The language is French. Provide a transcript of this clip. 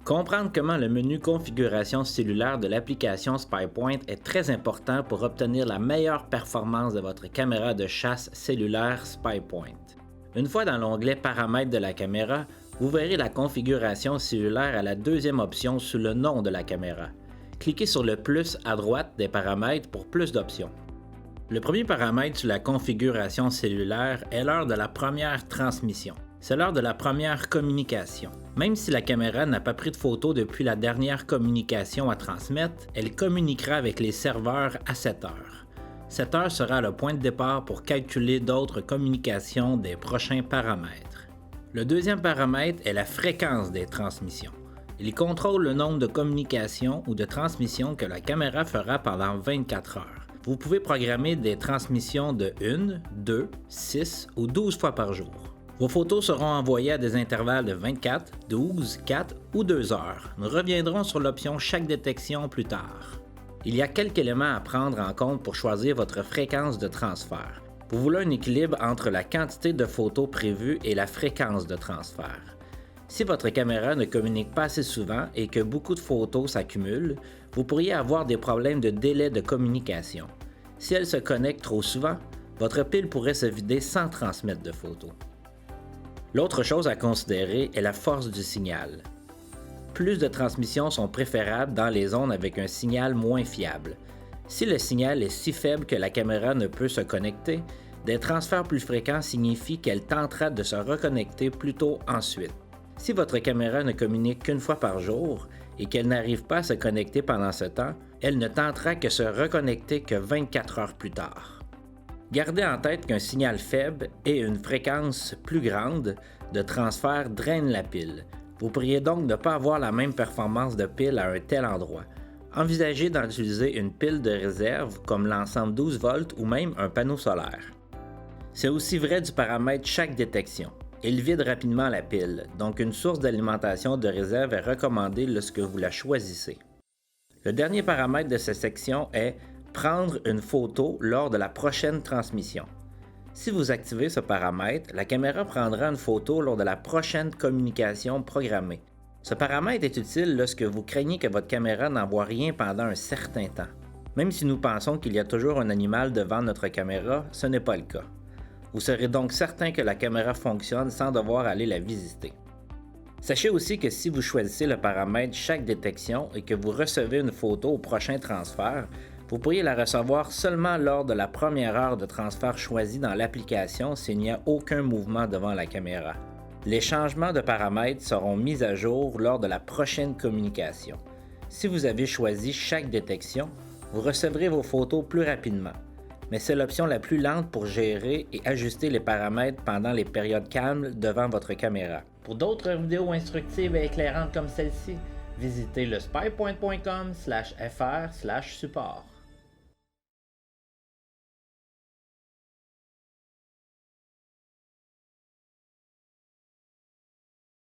Comprendre comment le menu configuration cellulaire de l'application SpyPoint est très important pour obtenir la meilleure performance de votre caméra de chasse cellulaire SpyPoint. Une fois dans l'onglet Paramètres de la caméra, vous verrez la configuration cellulaire à la deuxième option sous le nom de la caméra. Cliquez sur le plus à droite des paramètres pour plus d'options. Le premier paramètre sur la configuration cellulaire est l'heure de la première transmission. C'est l'heure de la première communication. Même si la caméra n'a pas pris de photos depuis la dernière communication à transmettre, elle communiquera avec les serveurs à 7 heures. Cette heure sera le point de départ pour calculer d'autres communications des prochains paramètres. Le deuxième paramètre est la fréquence des transmissions. Il contrôle le nombre de communications ou de transmissions que la caméra fera pendant 24 heures. Vous pouvez programmer des transmissions de 1, 2, 6 ou 12 fois par jour. Vos photos seront envoyées à des intervalles de 24, 12, 4 ou 2 heures. Nous reviendrons sur l'option chaque détection plus tard. Il y a quelques éléments à prendre en compte pour choisir votre fréquence de transfert. Vous voulez un équilibre entre la quantité de photos prévues et la fréquence de transfert. Si votre caméra ne communique pas assez souvent et que beaucoup de photos s'accumulent, vous pourriez avoir des problèmes de délai de communication. Si elle se connecte trop souvent, votre pile pourrait se vider sans transmettre de photos. L'autre chose à considérer est la force du signal. Plus de transmissions sont préférables dans les zones avec un signal moins fiable. Si le signal est si faible que la caméra ne peut se connecter, des transferts plus fréquents signifient qu'elle tentera de se reconnecter plus tôt ensuite. Si votre caméra ne communique qu'une fois par jour et qu'elle n'arrive pas à se connecter pendant ce temps, elle ne tentera que se reconnecter que 24 heures plus tard. Gardez en tête qu'un signal faible et une fréquence plus grande de transfert drainent la pile. Vous pourriez donc ne pas avoir la même performance de pile à un tel endroit. Envisagez d'utiliser une pile de réserve comme l'ensemble 12 volts ou même un panneau solaire. C'est aussi vrai du paramètre chaque détection. Il vide rapidement la pile, donc une source d'alimentation de réserve est recommandée lorsque vous la choisissez. Le dernier paramètre de cette section est prendre une photo lors de la prochaine transmission. Si vous activez ce paramètre, la caméra prendra une photo lors de la prochaine communication programmée. Ce paramètre est utile lorsque vous craignez que votre caméra n'envoie rien pendant un certain temps. Même si nous pensons qu'il y a toujours un animal devant notre caméra, ce n'est pas le cas. Vous serez donc certain que la caméra fonctionne sans devoir aller la visiter. Sachez aussi que si vous choisissez le paramètre chaque détection et que vous recevez une photo au prochain transfert, vous pourriez la recevoir seulement lors de la première heure de transfert choisie dans l'application s'il n'y a aucun mouvement devant la caméra. Les changements de paramètres seront mis à jour lors de la prochaine communication. Si vous avez choisi chaque détection, vous recevrez vos photos plus rapidement. Mais c'est l'option la plus lente pour gérer et ajuster les paramètres pendant les périodes calmes devant votre caméra. Pour d'autres vidéos instructives et éclairantes comme celle-ci, visitez le spypoint.com/fr/support.